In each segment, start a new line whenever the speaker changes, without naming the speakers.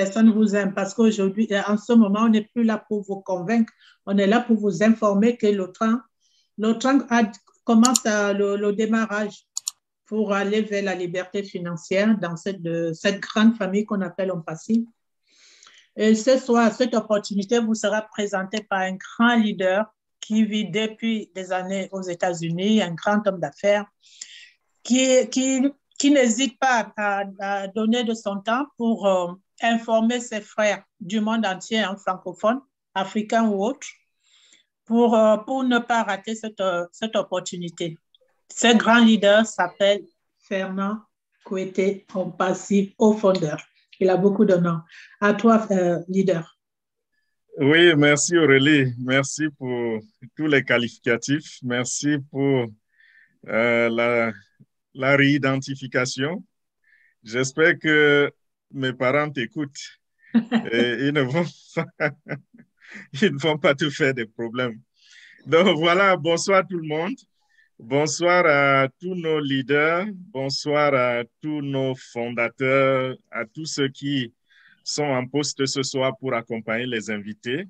personne vous aime parce qu'aujourd'hui, en ce moment, on n'est plus là pour vous convaincre, on est là pour vous informer que commence le démarrage pour aller vers la liberté financière dans cette grande famille qu'on appelle ONPASSIV. Et ce soir, cette opportunité vous sera présentée par un grand leader qui vit depuis des années aux États-Unis, un grand homme d'affaires qui n'hésite pas à donner de son temps pour informer ses frères du monde entier, hein, francophones, africains ou autres, pour ne pas rater cette opportunité. Ce grand leader s'appelle Fernand Kouété, ONPASSIV, co-fondeur. Il a beaucoup de noms. À toi, leader.
Oui, merci Aurélie. Merci pour tous les qualificatifs. Merci pour la réidentification. J'espère que mes parents t'écoutent et ils ne vont pas te faire des problèmes. Donc voilà, bonsoir tout le monde. Bonsoir à tous nos leaders. Bonsoir à tous nos fondateurs, à tous ceux qui sont en poste ce soir pour accompagner les invités.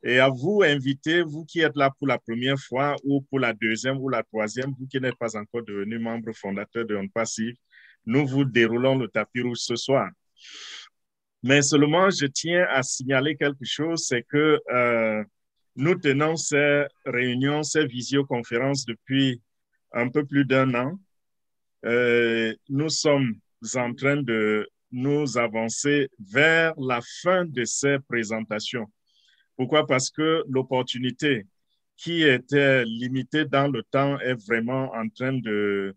Et à vous, invités, vous qui êtes là pour la première fois ou pour la deuxième ou la troisième, vous qui n'êtes pas encore devenu membre fondateur de ONPASSIV, nous vous déroulons le tapis rouge ce soir. Mais seulement, je tiens à signaler quelque chose, c'est que nous tenons ces réunions, ces visioconférences depuis un peu plus d'un an. Nous sommes en train de nous avancer vers la fin de ces présentations. Pourquoi? Parce que l'opportunité qui était limitée dans le temps est vraiment en train de,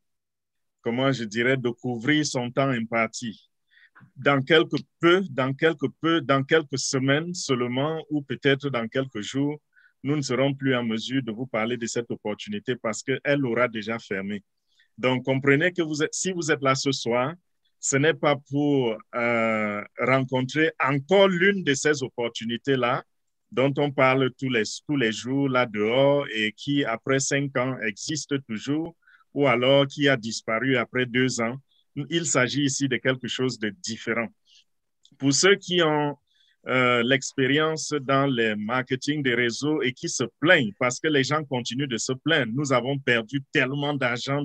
comment je dirais, de couvrir son temps imparti. Dans quelques semaines seulement, ou peut-être dans quelques jours, nous ne serons plus en mesure de vous parler de cette opportunité parce qu'elle aura déjà fermé. Donc, comprenez que si vous êtes là ce soir, ce n'est pas pour rencontrer encore l'une de ces opportunités-là dont on parle tous les jours là dehors et qui, après 5 ans, existe toujours, ou alors qui a disparu après 2 ans. Il s'agit ici de quelque chose de différent. Pour ceux qui ont l'expérience dans le marketing des réseaux et qui se plaignent parce que les gens continuent de se plaindre, nous avons perdu tellement d'argent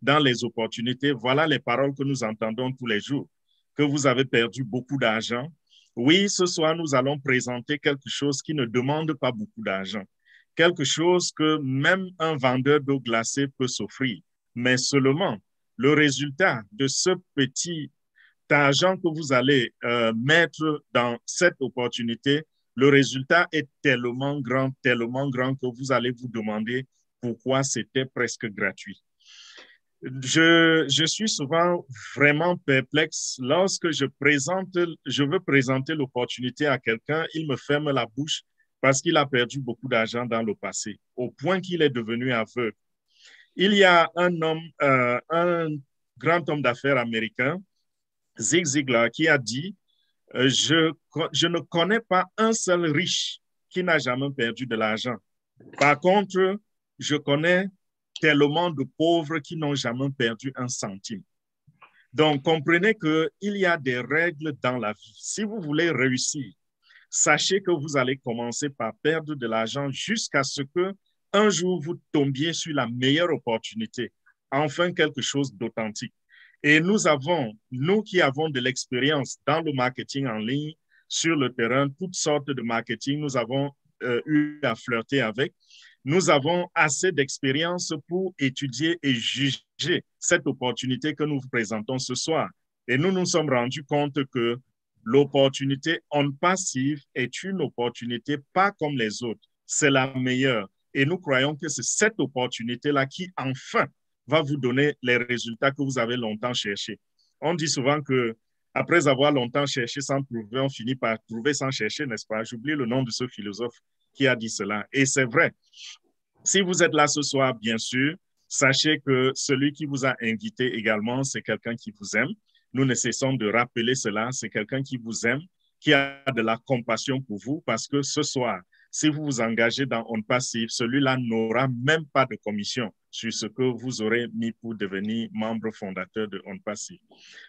dans les opportunités. Voilà les paroles que nous entendons tous les jours, que vous avez perdu beaucoup d'argent. Oui, ce soir, nous allons présenter quelque chose qui ne demande pas beaucoup d'argent, quelque chose que même un vendeur d'eau glacée peut s'offrir, mais seulement le résultat de ce petit argent que vous allez mettre dans cette opportunité, le résultat est tellement grand que vous allez vous demander pourquoi c'était presque gratuit. Je suis souvent vraiment perplexe lorsque je veux présenter l'opportunité à quelqu'un, il me ferme la bouche parce qu'il a perdu beaucoup d'argent dans le passé, au point qu'il est devenu aveugle. Il y a un grand homme d'affaires américain, Zig Ziglar, qui a dit je ne connais pas un seul riche qui n'a jamais perdu de l'argent. Par contre, je connais tellement de pauvres qui n'ont jamais perdu un centime. Donc, comprenez qu'il y a des règles dans la vie. Si vous voulez réussir, sachez que vous allez commencer par perdre de l'argent jusqu'à ce que un jour vous tombiez sur la meilleure opportunité, enfin quelque chose d'authentique. Et nous qui avons de l'expérience dans le marketing en ligne, sur le terrain, toutes sortes de marketing, nous avons eu à flirter avec. Nous avons assez d'expérience pour étudier et juger cette opportunité que nous vous présentons ce soir. Et nous nous sommes rendus compte que l'opportunité ONPASSIV est une opportunité pas comme les autres. C'est la meilleure. Et nous croyons que c'est cette opportunité-là qui, enfin, va vous donner les résultats que vous avez longtemps cherchés. On dit souvent que après avoir longtemps cherché sans trouver, on finit par trouver sans chercher, n'est-ce pas? J'oublie le nom de ce philosophe qui a dit cela. Et c'est vrai. Si vous êtes là ce soir, bien sûr, sachez que celui qui vous a invité également, c'est quelqu'un qui vous aime. Nous ne cessons de rappeler cela. C'est quelqu'un qui vous aime, qui a de la compassion pour vous, parce que ce soir, si vous vous engagez dans ONPASSIV, celui-là n'aura même pas de commission. sur ce que vous aurez mis pour devenir membre fondateur de OnPassive.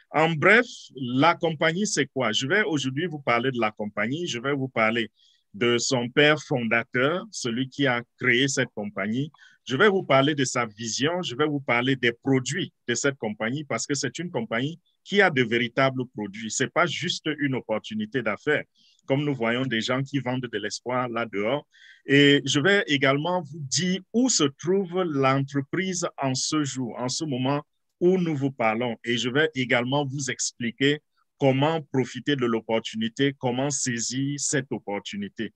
En bref, la compagnie, c'est quoi? Je vais aujourd'hui vous parler de la compagnie, je vais vous parler de son père fondateur, celui qui a créé cette compagnie. Je vais vous parler de sa vision, je vais vous parler des produits de cette compagnie parce que c'est une compagnie qui a de véritables produits. Ce n'est pas juste une opportunité d'affaires, comme nous voyons des gens qui vendent de l'espoir là dehors. Et je vais également vous dire où se trouve l'entreprise en ce jour, en ce moment où nous vous parlons. Et je vais également vous expliquer comment profiter de l'opportunité, comment saisir cette opportunité.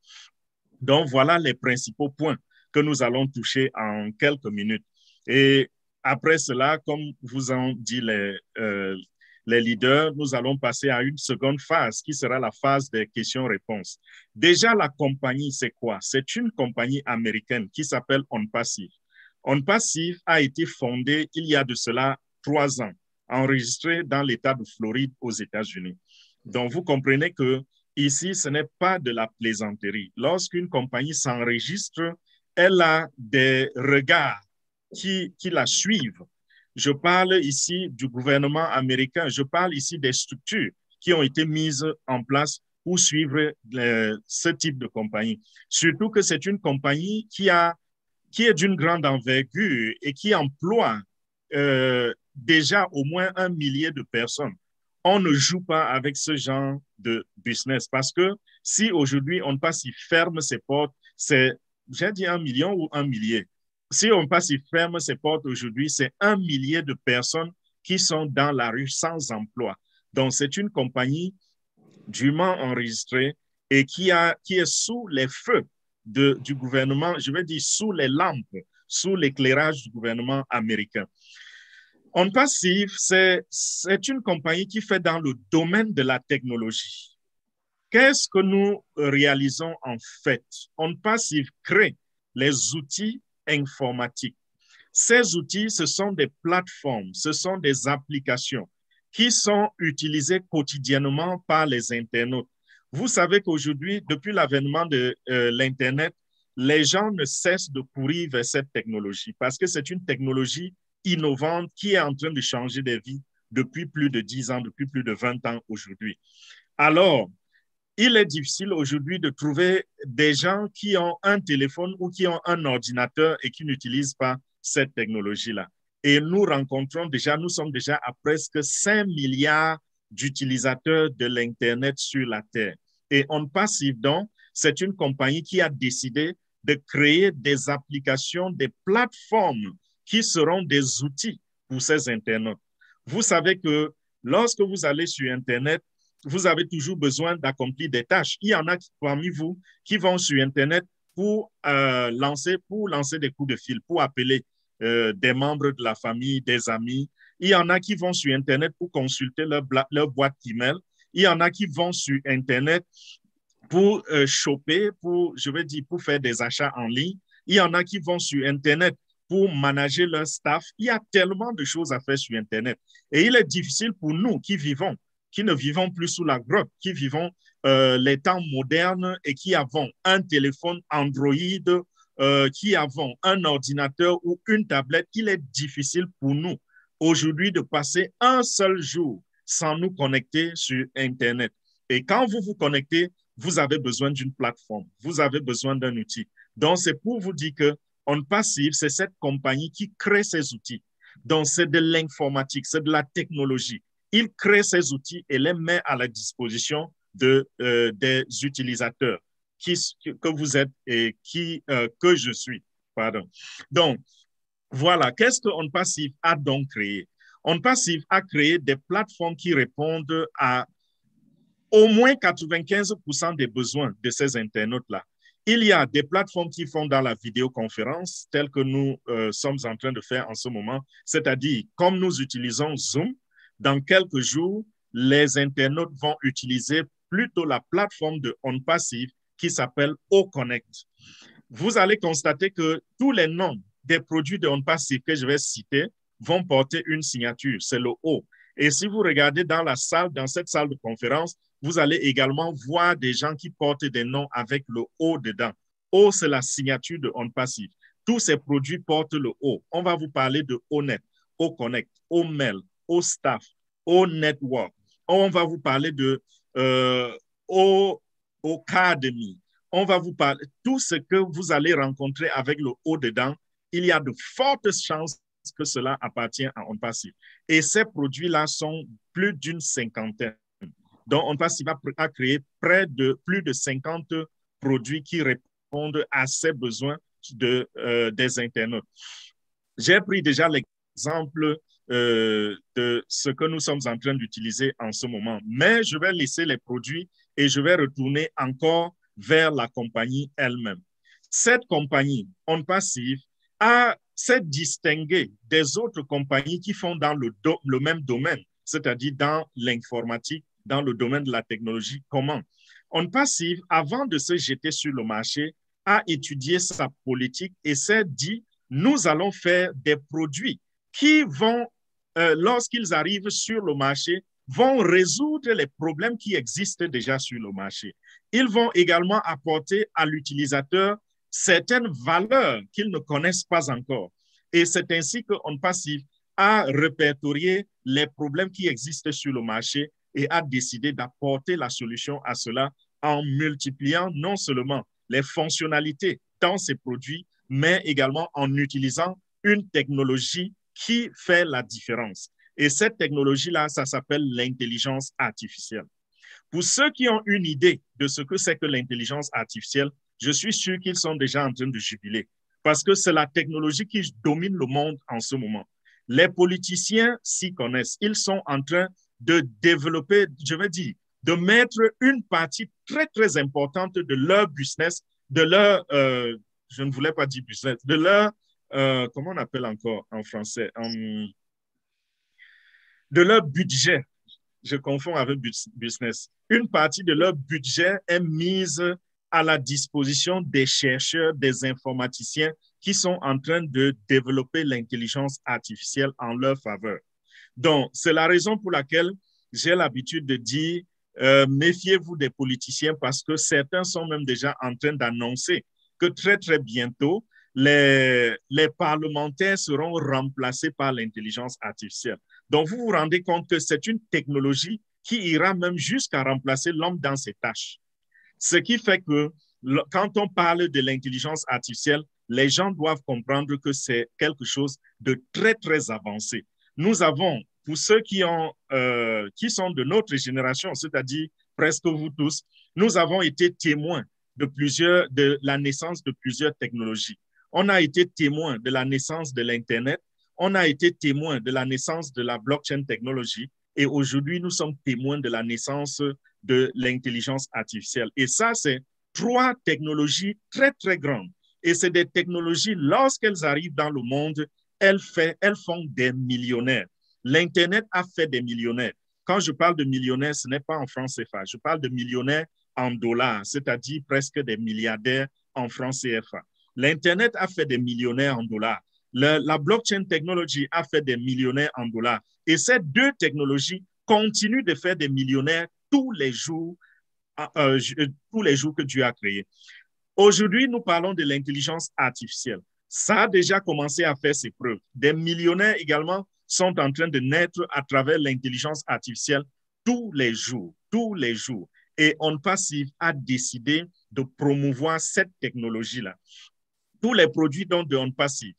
Donc, voilà les principaux points que nous allons toucher en quelques minutes. Et après cela, comme vous ont dit les leaders, nous allons passer à une seconde phase qui sera la phase des questions-réponses. Déjà, la compagnie, c'est quoi? C'est une compagnie américaine qui s'appelle OnPassive. OnPassive a été fondée il y a de cela 3 ans, enregistrée dans l'État de Floride aux États-Unis. Donc, vous comprenez que ici, ce n'est pas de la plaisanterie. Lorsqu'une compagnie s'enregistre, elle a des regards qui la suivent. Je parle ici du gouvernement américain, je parle ici des structures qui ont été mises en place pour suivre ce type de compagnie. Surtout que c'est une compagnie qui est d'une grande envergure et qui emploie déjà au moins 1 millier de personnes. On ne joue pas avec ce genre de business parce que si aujourd'hui OnPassive ferme ses portes, c'est, j'ai dit 1 million ou 1 millier. Si OnPassive ferme ses portes aujourd'hui, c'est 1 millier de personnes qui sont dans la rue sans emploi. Donc, c'est une compagnie dûment enregistrée et qui est sous les feux du gouvernement, je vais dire sous les lampes, sous l'éclairage du gouvernement américain. OnPassive, c'est une compagnie qui fait dans le domaine de la technologie. Qu'est-ce que nous réalisons en fait? OnPassive crée les outils informatiques. Ces outils, ce sont des plateformes, ce sont des applications qui sont utilisées quotidiennement par les internautes. Vous savez qu'aujourd'hui, depuis l'avènement de l'Internet, les gens ne cessent de courir vers cette technologie parce que c'est une technologie innovante qui est en train de changer des vies depuis plus de 10 ans, depuis plus de 20 ans aujourd'hui. Alors, il est difficile aujourd'hui de trouver des gens qui ont un téléphone ou qui ont un ordinateur et qui n'utilisent pas cette technologie-là. Et nous rencontrons déjà, nous sommes déjà à presque 5 milliards d'utilisateurs de l'Internet sur la Terre. Et OnPassive, donc, c'est une compagnie qui a décidé de créer des applications, des plateformes qui seront des outils pour ces internautes. Vous savez que lorsque vous allez sur Internet, vous avez toujours besoin d'accomplir des tâches. Il y en a parmi vous qui vont sur Internet pour lancer des coups de fil, pour appeler des membres de la famille, des amis. Il y en a qui vont sur Internet pour consulter leur boîte email. Il y en a qui vont sur Internet pour shopper, pour faire des achats en ligne. Il y en a qui vont sur Internet pour manager leur staff. Il y a tellement de choses à faire sur Internet. Et il est difficile pour nous qui ne vivons plus sous la grotte, qui vivons les temps modernes et qui avons un téléphone Android, qui avons un ordinateur ou une tablette, il est difficile pour nous aujourd'hui de passer un seul jour sans nous connecter sur Internet. Et quand vous vous connectez, vous avez besoin d'une plateforme, vous avez besoin d'un outil. Donc, c'est pour vous dire que OnPassive, c'est cette compagnie qui crée ces outils. Donc, c'est de l'informatique, c'est de la technologie. Il crée ces outils et les met à la disposition des utilisateurs que vous êtes et que je suis. Pardon. Donc, voilà, qu'est-ce que OnPassive a donc créé? OnPassive a créé des plateformes qui répondent à au moins 95% des besoins de ces internautes-là. Il y a des plateformes qui font dans la vidéoconférence, telles que nous sommes en train de faire en ce moment, c'est-à-dire comme nous utilisons Zoom, dans quelques jours, les internautes vont utiliser plutôt la plateforme de OnPassive qui s'appelle OConnect. Vous allez constater que tous les noms des produits de OnPassive que je vais citer vont porter une signature, c'est le O. Et si vous regardez dans cette salle de conférence, vous allez également voir des gens qui portent des noms avec le O dedans. O, c'est la signature de OnPassive. Tous ces produits portent le O. On va vous parler de O-Net, O-Connect, O-Mail, O-Staff, O-Network. On va vous parler de O-Academy. On va vous parler, tout ce que vous allez rencontrer avec le O dedans, il y a de fortes chances que cela appartient à OnPassive. Et ces produits-là sont plus d'une cinquantaine. Donc, OnPassive a créé plus de 50 produits qui répondent à ces besoins des internautes. J'ai pris déjà l'exemple de ce que nous sommes en train d'utiliser en ce moment, mais je vais laisser les produits et je vais retourner encore vers la compagnie elle-même. Cette compagnie, OnPassive, s'est distinguée des autres compagnies qui font dans le même domaine, c'est-à-dire dans l'informatique, dans le domaine de la technologie. Comment? OnPassive, avant de se jeter sur le marché, a étudié sa politique et s'est dit, nous allons faire des produits qui vont, lorsqu'ils arrivent sur le marché, vont résoudre les problèmes qui existent déjà sur le marché. Ils vont également apporter à l'utilisateur certaines valeurs qu'ils ne connaissent pas encore. Et c'est ainsi que OnPassive a répertorié les problèmes qui existent sur le marché et a décidé d'apporter la solution à cela en multipliant non seulement les fonctionnalités dans ces produits, mais également en utilisant une technologie qui fait la différence. Et cette technologie-là, ça s'appelle l'intelligence artificielle. Pour ceux qui ont une idée de ce que c'est que l'intelligence artificielle, je suis sûr qu'ils sont déjà en train de jubiler parce que c'est la technologie qui domine le monde en ce moment. Les politiciens s'y connaissent. Ils sont en train de développer, je veux dire, de mettre une partie très, très importante de leur business, de leur, je ne voulais pas dire business, de leur, comment on appelle encore en français, de leur budget. Je confonds avec business. Une partie de leur budget est mise à la disposition des chercheurs, des informaticiens qui sont en train de développer l'intelligence artificielle en leur faveur. Donc, c'est la raison pour laquelle j'ai l'habitude de dire méfiez-vous des politiciens parce que certains sont même déjà en train d'annoncer que très, très bientôt, les parlementaires seront remplacés par l'intelligence artificielle. Donc, vous vous rendez compte que c'est une technologie qui ira même jusqu'à remplacer l'homme dans ses tâches. Ce qui fait que quand on parle de l'intelligence artificielle, les gens doivent comprendre que c'est quelque chose de très, très avancé. Nous avons, pour ceux qui sont de notre génération, c'est-à-dire presque vous tous, nous avons été témoins de la naissance de plusieurs technologies. On a été témoins de la naissance de l'Internet, on a été témoins de la naissance de la blockchain technologie et aujourd'hui, nous sommes témoins de la naissance de l'intelligence artificielle. Et ça, c'est 3 technologies très, très grandes. Et c'est des technologies, lorsqu'elles arrivent dans le monde, elles font des millionnaires. L'Internet a fait des millionnaires. Quand je parle de millionnaires, ce n'est pas en francs CFA. Je parle de millionnaires en dollars, c'est-à-dire presque des milliardaires en francs CFA. L'Internet a fait des millionnaires en dollars. La blockchain technology a fait des millionnaires en dollars. Et ces 2 technologies continuent de faire des millionnaires tous les jours que Dieu a créés. Aujourd'hui, nous parlons de l'intelligence artificielle. Ça a déjà commencé à faire ses preuves. Des millionnaires également sont en train de naître à travers l'intelligence artificielle tous les jours, tous les jours. Et OnPassive a décidé de promouvoir cette technologie-là. Tous les produits de OnPassive,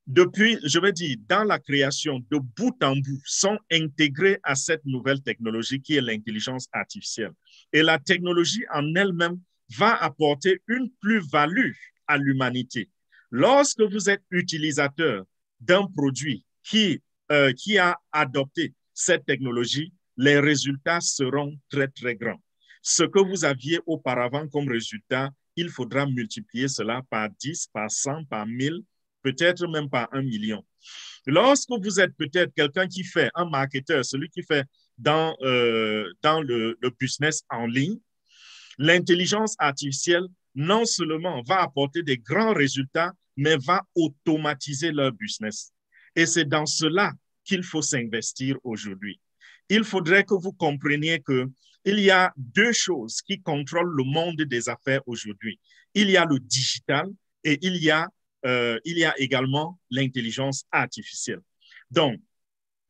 depuis, je veux dire, dans la création de bout en bout, sont intégrés à cette nouvelle technologie qui est l'intelligence artificielle. Et la technologie en elle-même va apporter une plus-value à l'humanité. Lorsque vous êtes utilisateur d'un produit qui a adopté cette technologie, les résultats seront très, très grands. Ce que vous aviez auparavant comme résultat, il faudra multiplier cela par 10, par 100, par 1000, peut-être même par 1 million. Lorsque vous êtes peut-être quelqu'un qui fait, un marketeur, celui qui fait dans le business en ligne, l'intelligence artificielle non seulement va apporter des grands résultats, mais va automatiser leur business. Et c'est dans cela qu'il faut s'investir aujourd'hui. Il faudrait que vous compreniez qu'il y a 2 choses qui contrôlent le monde des affaires aujourd'hui. Il y a le digital et il y a il y a également l'intelligence artificielle. Donc,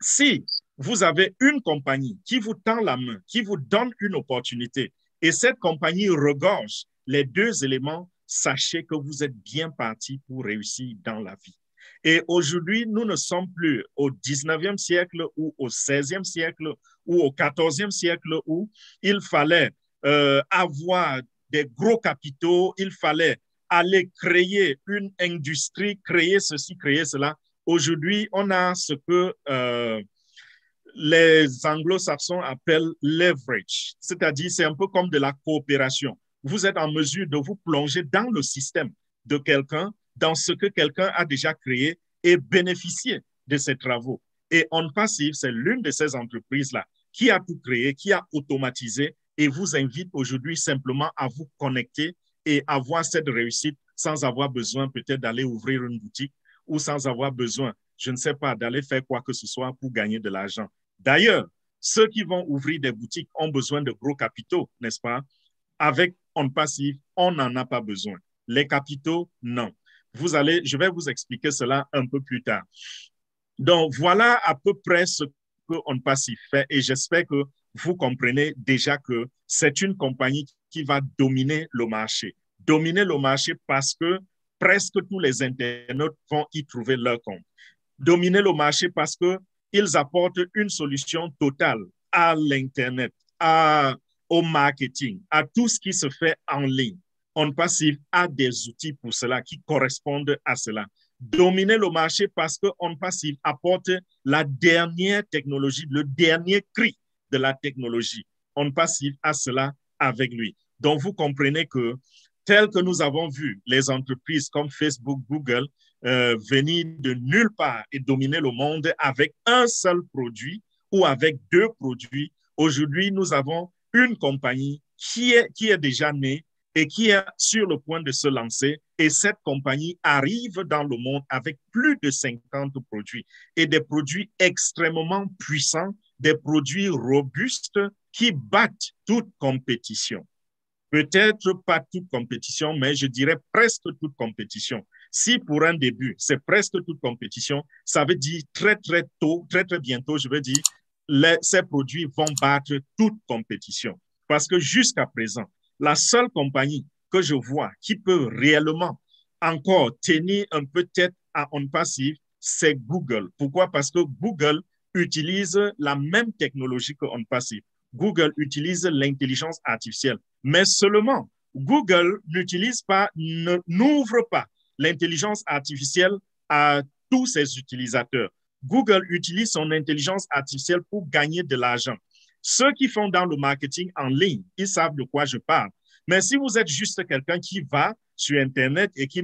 si vous avez une compagnie qui vous tend la main, qui vous donne une opportunité, et cette compagnie regorge les deux éléments, sachez que vous êtes bien parti pour réussir dans la vie. Et aujourd'hui, nous ne sommes plus au 19e siècle ou au 16e siècle ou au 14e siècle où il fallait avoir des gros capitaux, il fallait aller créer une industrie, créer ceci, créer cela. Aujourd'hui, on a ce que les anglo-saxons appellent leverage, c'est-à-dire c'est un peu comme de la coopération. Vous êtes en mesure de vous plonger dans le système de quelqu'un, dans ce que quelqu'un a déjà créé et bénéficier de ses travaux. Et OnPassive, c'est l'une de ces entreprises-là qui a tout créé, qui a automatisé et vous invite aujourd'hui simplement à vous connecter et avoir cette réussite sans avoir besoin peut-être d'aller ouvrir une boutique ou sans avoir besoin, je ne sais pas, d'aller faire quoi que ce soit pour gagner de l'argent. D'ailleurs, ceux qui vont ouvrir des boutiques ont besoin de gros capitaux, n'est-ce pas? Avec OnPassive, on n'en a pas besoin. Les capitaux, non. Je vais vous expliquer cela un peu plus tard. Donc, voilà à peu près ce que OnPassive fait et j'espère que vous comprenez déjà que c'est une compagnie qui va dominer le marché. Dominer le marché parce que presque tous les internautes vont y trouver leur compte. Dominer le marché parce qu'ils apportent une solution totale à l'Internet, au marketing, à tout ce qui se fait en ligne. OnPassive a des outils pour cela qui correspondent à cela. Dominer le marché parce que OnPassive apporte la dernière technologie, le dernier cri de la technologie. OnPassive a cela avec lui. Donc, vous comprenez que tel que nous avons vu les entreprises comme Facebook, Google, venir de nulle part et dominer le monde avec un seul produit ou avec deux produits. Aujourd'hui, nous avons une compagnie qui est déjà née et qui est sur le point de se lancer. Et cette compagnie arrive dans le monde avec plus de 50 produits et des produits extrêmement puissants, des produits robustes qui battent toute compétition. Peut-être pas toute compétition, mais je dirais presque toute compétition. Si pour un début, c'est presque toute compétition, ça veut dire très, très tôt, très, très bientôt, je veux dire, ces produits vont battre toute compétition. Parce que jusqu'à présent, la seule compagnie que je vois qui peut réellement encore tenir un peu tête à OnPassive, c'est Google. Pourquoi? Parce que Google utilise la même technologie que OnPassive. Google utilise l'intelligence artificielle, mais seulement Google n'utilise pas, n'ouvre pas l'intelligence artificielle à tous ses utilisateurs. Google utilise son intelligence artificielle pour gagner de l'argent. Ceux qui font dans le marketing en ligne, ils savent de quoi je parle. Mais si vous êtes juste quelqu'un qui va sur Internet et qui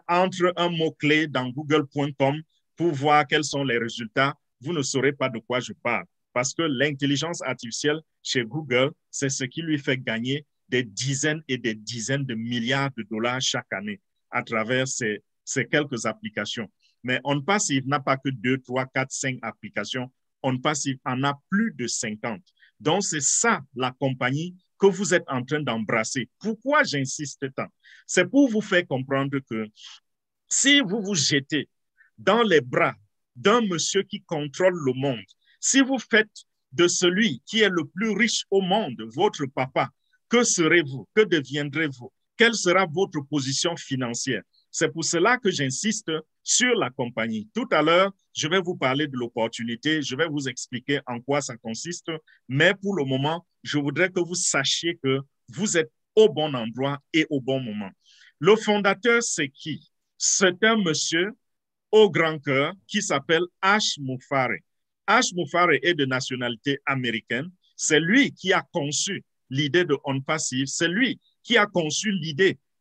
entre un mot-clé dans google.com pour voir quels sont les résultats, vous ne saurez pas de quoi je parle. Parce que l'intelligence artificielle chez Google, c'est ce qui lui fait gagner des dizaines et des dizaines de milliards de dollars chaque année à travers ces quelques applications. Mais OnPassive n'a pas que 2, 3, 4, 5 applications. OnPassive en a plus de 50. Donc, c'est ça la compagnie que vous êtes en train d'embrasser. Pourquoi j'insiste tant? C'est pour vous faire comprendre que si vous vous jetez dans les bras d'un monsieur qui contrôle le monde, si vous faites de celui qui est le plus riche au monde votre papa, que serez-vous? Que deviendrez-vous? Quelle sera votre position financière? C'est pour cela que j'insiste sur la compagnie. Tout à l'heure, je vais vous parler de l'opportunité, je vais vous expliquer en quoi ça consiste, mais pour le moment, je voudrais que vous sachiez que vous êtes au bon endroit et au bon moment. Le fondateur, c'est qui? C'est un monsieur au grand cœur qui s'appelle Ash Mufareh. Ash Mufareh est de nationalité américaine. C'est lui qui a conçu l'idée de OnPassive. C'est lui qui a conçu l'idée